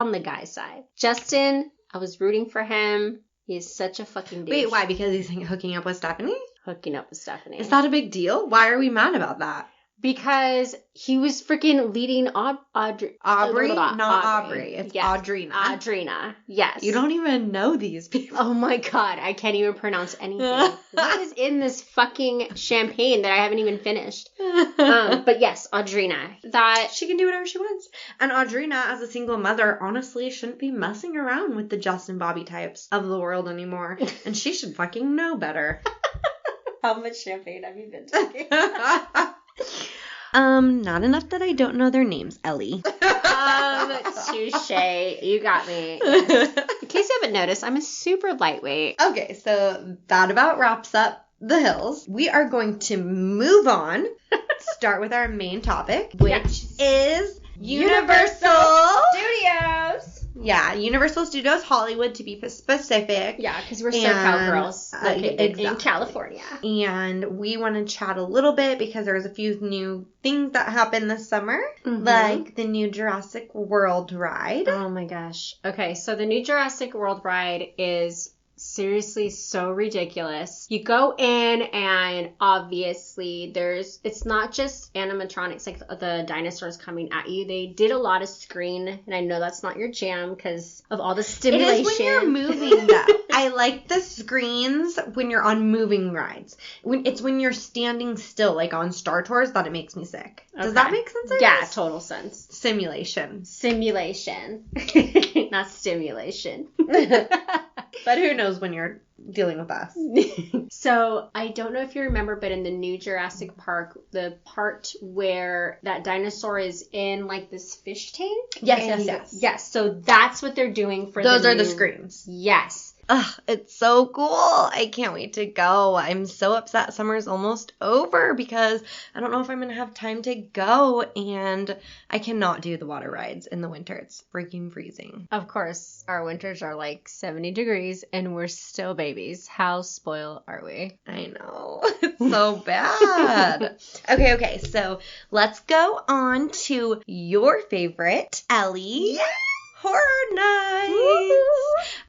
on the guy's side. Justin, I was rooting for him. He's such a fucking douche. Wait, why? Because he's hooking up with Stephanie? Hooking up with Stephanie. Is that a big deal? Why are we mad about that? Because he was freaking leading Aubrey. Not Aubrey. It's yes. Audrina. Audrina. Yes. You don't even know these people. Oh my God. I can't even pronounce anything. What is in this fucking champagne that I haven't even finished? But yes, Audrina. That she can do whatever she wants. And Audrina, as a single mother, honestly shouldn't be messing around with the Justin Bobby types of the world anymore. And she should fucking know better. How much champagne have you been drinking? Not enough that I don't know their names, Eliee. Touche. You got me. Yes. In case you haven't noticed, I'm a super lightweight. Okay, so that about wraps up the hills. We are going to move on. Start with our main topic, which is Universal Studios. Yeah, Universal Studios Hollywood, to be specific. Yeah, because we're SoCal girls located in California. And we want to chat a little bit because there's a few new things that happened this summer, like the new Jurassic World ride. Oh my gosh. Okay, so the new Jurassic World ride is seriously so ridiculous. You go in and obviously it's not just animatronics like the dinosaurs coming at you. They did a lot of screen, and I know that's not your jam because of all the stimulation. It is when you're moving though. I like the screens when you're on moving rides. When you're standing still, like on Star Tours, that it makes me sick. Does that make sense? Yeah, total sense. Simulation. Not stimulation. But who knows when you're dealing with us. So, I don't know if you remember, but in the new Jurassic Park, the part where that dinosaur is in, like, this fish tank? Yes. Yes, so that's what they're doing for Those are the screens. Yes. Ugh, it's so cool. I can't wait to go. I'm so upset summer's almost over because I don't know if I'm going to have time to go, and I cannot do the water rides in the winter. It's freaking freezing. Of course, our winters are like 70 degrees and we're still babies. How spoiled are we? I know. It's so bad. Okay. So let's go on to your favorite, Eliee. Yeah. Horror Nights. Woo!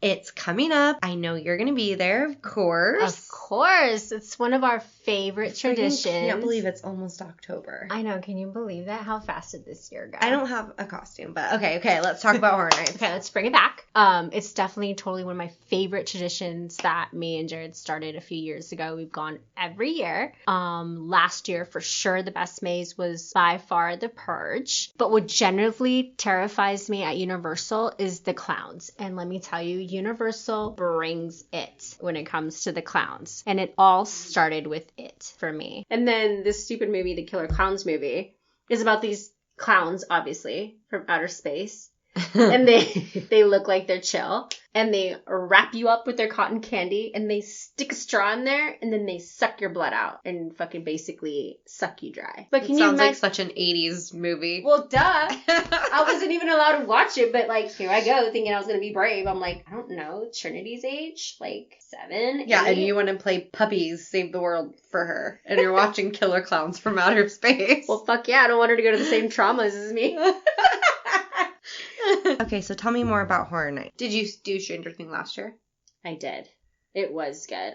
It's coming up. I know you're going to be there, of course. Of course. It's one of our favorite traditions. I can't believe it's almost October. I know. Can you believe that? How fast did this year go? I don't have a costume, but okay. Let's talk about Horror Nights. Okay, let's bring it back. It's definitely totally one of my favorite traditions that me and Jared started a few years ago. We've gone every year. Last year, for sure, the best maze was by far The Purge. But what generally terrifies me at Universal is the clowns. And let me tell you, Universal brings it when it comes to the clowns. And it all started with it for me. And then this stupid movie, the Killer Clowns movie, is about these clowns, obviously, from outer space. And they look like they're chill. And they wrap you up with their cotton candy. And they stick a straw in there. And then they suck your blood out. And fucking basically suck you dry. But sounds like such an 80s movie. Well, duh. I wasn't even allowed to watch it. But like, here I go thinking I was going to be brave. I'm like, I don't know. Trinity's age? Like 7? Yeah, 8? and you want to play Puppies Save the World for her. And you're watching Killer Clowns from Outer Space. Well, fuck yeah. I don't want her to go to the same traumas as me. Okay, so tell me more about Horror Night. Did you do Stranger Things last year? I did. It was good.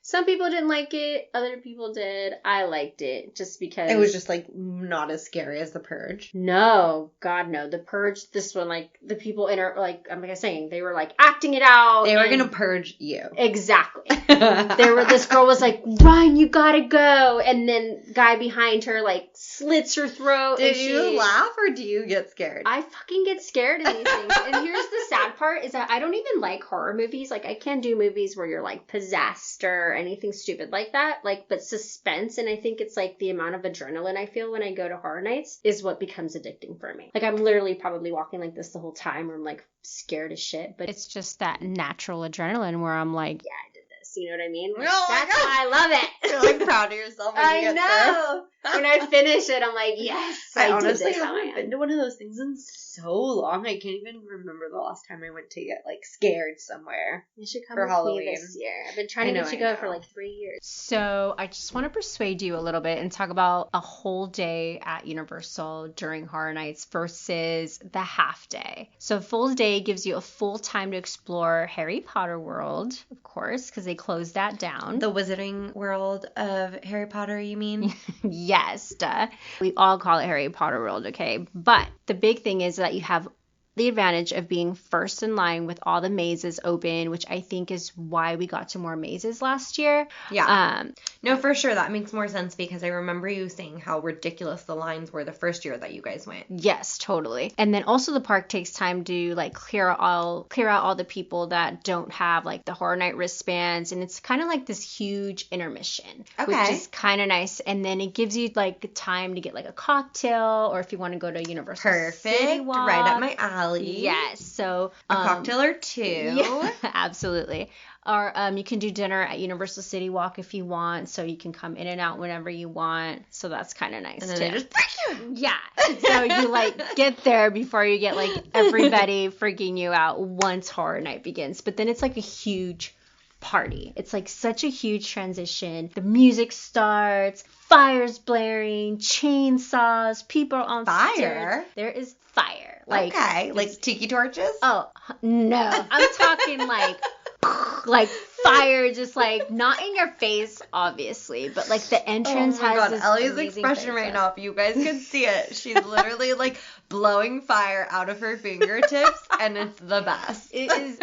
Some people didn't like it. Other people did. I liked it just because. It was just like not as scary as The Purge. No. God, no. The Purge, this one, like the people I'm saying, they were like acting it out. They were going to purge you. Exactly. This girl was like, run, you gotta go. And then guy behind her like slits her throat. Did you laugh or do you get scared? I fucking get scared of these things. And here's the sad part is that I don't even like horror movies. Like I can't do movies where you're like possessed or anything stupid like that. Like, but suspense, and I think it's like the amount of adrenaline I feel when I go to Horror Nights is what becomes addicting for me. Like I'm literally probably walking like this the whole time where I'm like scared as shit. But it's just that natural adrenaline where I'm like, yeah, I did this. You know what I mean? Like, that's why I love it. You're like proud of yourself when you get there. when I finish it, I'm like, yes, I honestly did this. haven't been to one of those things in so long. I can't even remember the last time I went to get like scared somewhere. You should come for with Halloween me this year. I've been trying to get you I go know. for like 3 years. So I just want to persuade you a little bit and talk about a whole day at Universal during Horror Nights versus the half day. So a full day gives you a full time to explore Harry Potter World, of course, because they closed that down. The Wizarding World of Harry Potter, you mean? Yes, duh. We all call it Harry Potter World, okay? But the big thing is that you have the advantage of being first in line with all the mazes open, which I think is why we got to more mazes last year. Yeah. No, for sure. That makes more sense because I remember you saying how ridiculous the lines were the first year that you guys went. Yes, totally. And then also the park takes time to like clear out all the people that don't have like the Horror Night wristbands, and it's kind of like this huge intermission, which is kind of nice. And then it gives you like time to get like a cocktail, or if you want to go to Universal City Walk, right up my alley. Yes, so a cocktail or two. Yeah, absolutely. Or you can do dinner at Universal City Walk if you want, so you can come in and out whenever you want. So that's kind of nice. And then they just break you. Yeah. So you like get there before you get like everybody freaking you out once Horror Night begins. But then it's like a huge party. It's like such a huge transition. The music starts, fires blaring, chainsaws, people on fire. There is fire. Like, okay, like tiki torches? Oh, no. I'm talking like fire, just like not in your face, obviously, but like the entrance has this Ellie's expression right now, if you guys could see it, she's literally like blowing fire out of her fingertips, and it's the best. It is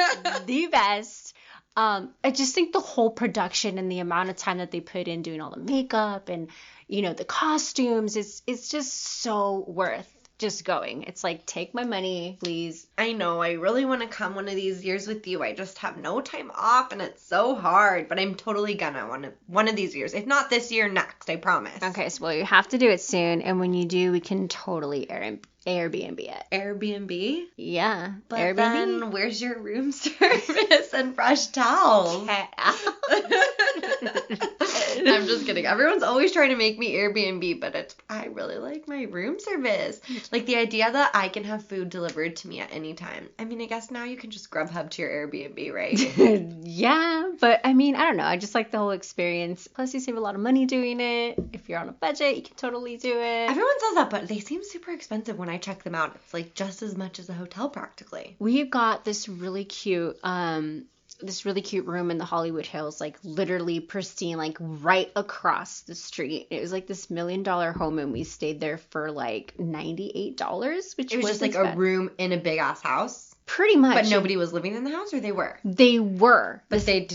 the best. I just think the whole production and the amount of time that they put in doing all the makeup and, you know, the costumes, it's just so worth just going. It's like, take my money, please. I know. I really want to come one of these years with you. I just have no time off, and it's so hard. But I'm totally gonna one of these years. If not this year, next. I promise. Okay, so well, you have to do it soon. And when you do, we can totally Airbnb it. Airbnb? Yeah. But Airbnb? then where's your room service and fresh towels? I'm just kidding. Everyone's always trying to make me Airbnb, but I really like my room service. Like the idea that I can have food delivered to me at any time. I mean, I guess now you can just Grubhub to your Airbnb, right? Yeah, but I mean, I don't know. I just like the whole experience. Plus, you save a lot of money doing it. If you're on a budget, you can totally do it. Everyone says that, but they seem super expensive when I check them out. It's like just as much as a hotel practically. We've got this really cute room in the Hollywood Hills, like literally pristine, like right across the street. It was like this $1 million home, and we stayed there for like $98, which it was just like a room in a big ass house. Pretty much. But nobody was living in the house, or they were? They were. But they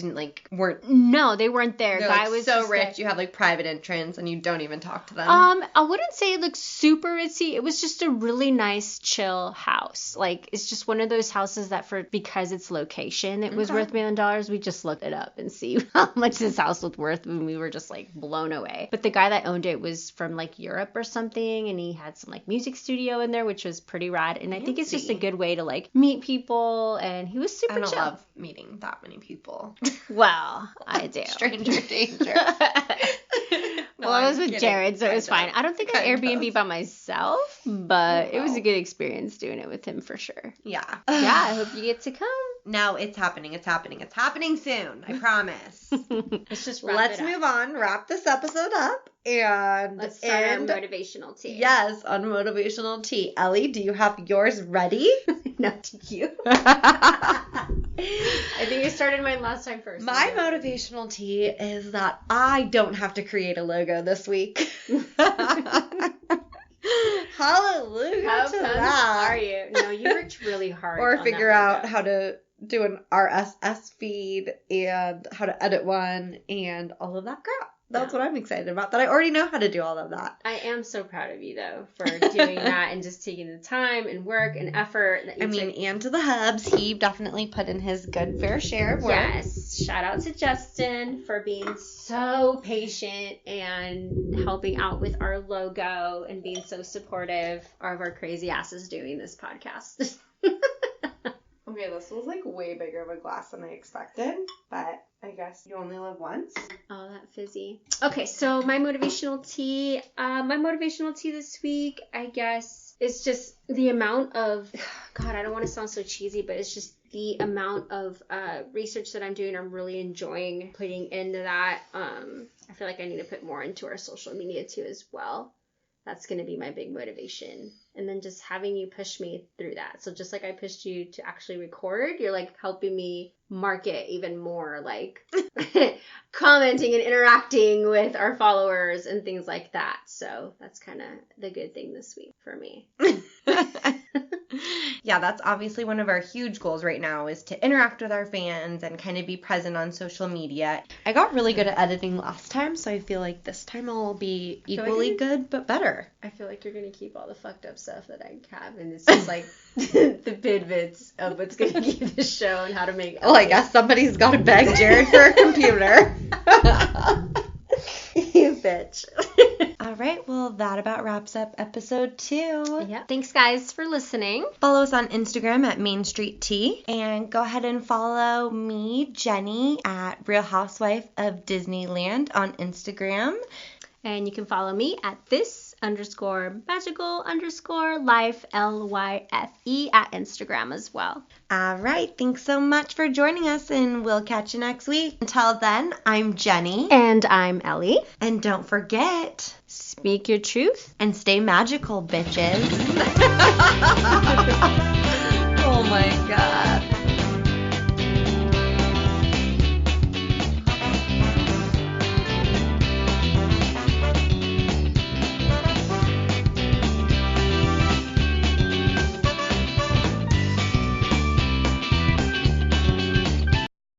weren't. No, they weren't there. They're Guy like was so rich, you have like private entrance, and you don't even talk to them. I wouldn't say it looked super ritzy. It was just a really nice, chill house. Like, it's just one of those houses that because its location, it was worth $1 million. We just looked it up and see how much this house was worth, and we were just like blown away. But the guy that owned it was from like Europe or something, and he had some like music studio in there, which was pretty rad. And I think it's just a good way to like meet people, and he was super chill. I don't love meeting that many people. Well, I do. Stranger danger. Well, I was with Jared, so it was fine. I don't think I Airbnb by myself, but it was a good experience doing it with him for sure. Yeah. Yeah, I hope you get to come. No, it's happening. It's happening. It's happening soon. I promise. Let's move on. Wrap this episode up. And let's start our motivational tea. Yes, on motivational tea. Ellie, do you have yours ready? No, to you. I think you started mine last time first. My motivational tea is that I don't have to create a logo this week. Hallelujah how to that. Are you? No, you worked really hard. Or figure out how to do an RSS feed and how to edit one and all of that crap. That's what I'm excited about, that I already know how to do all of that. I am so proud of you, though, for doing that and just taking the time and work and effort. And to the hubs, he definitely put in his good fair share of work. Yes. Shout out to Justin for being so patient and helping out with our logo and being so supportive of our crazy asses doing this podcast. Okay, this was like way bigger of a glass than I expected, but I guess you only live once. Oh, that fizzy. Okay, so my motivational tea this week, I guess, is just the amount of, God, I don't want to sound so cheesy, but it's just the amount of research that I'm doing. I'm really enjoying putting into that. I feel like I need to put more into our social media too as well. That's going to be my big motivation. And then just having you push me through that. So just like I pushed you to actually record, you're like helping me market even more, like commenting and interacting with our followers and things like that. So that's kind of the good thing this week for me. Yeah, that's obviously one of our huge goals right now, is to interact with our fans and kind of be present on social media. I got really good at editing last time, so I feel like this time I'll be equally good, but better. I feel like you're going to keep all the fucked up stuff that I have, and it's just like the tidbits of what's going to keep the show and how to make. Well, I guess somebody's got to beg Jared for a computer. You bitch. All right, well, that about wraps up episode 2. Yeah. Thanks, guys, for listening. Follow us on Instagram at Main Street Tea, and go ahead and follow me, Jenny, at Real Housewife of Disneyland on Instagram. And you can follow me at this_magical_life, LYFE, at Instagram as well. All right, thanks so much for joining us, and we'll catch you next week. Until then, I'm Jenny. And I'm Ellie. And don't forget, speak your truth and stay magical, bitches. Oh my God.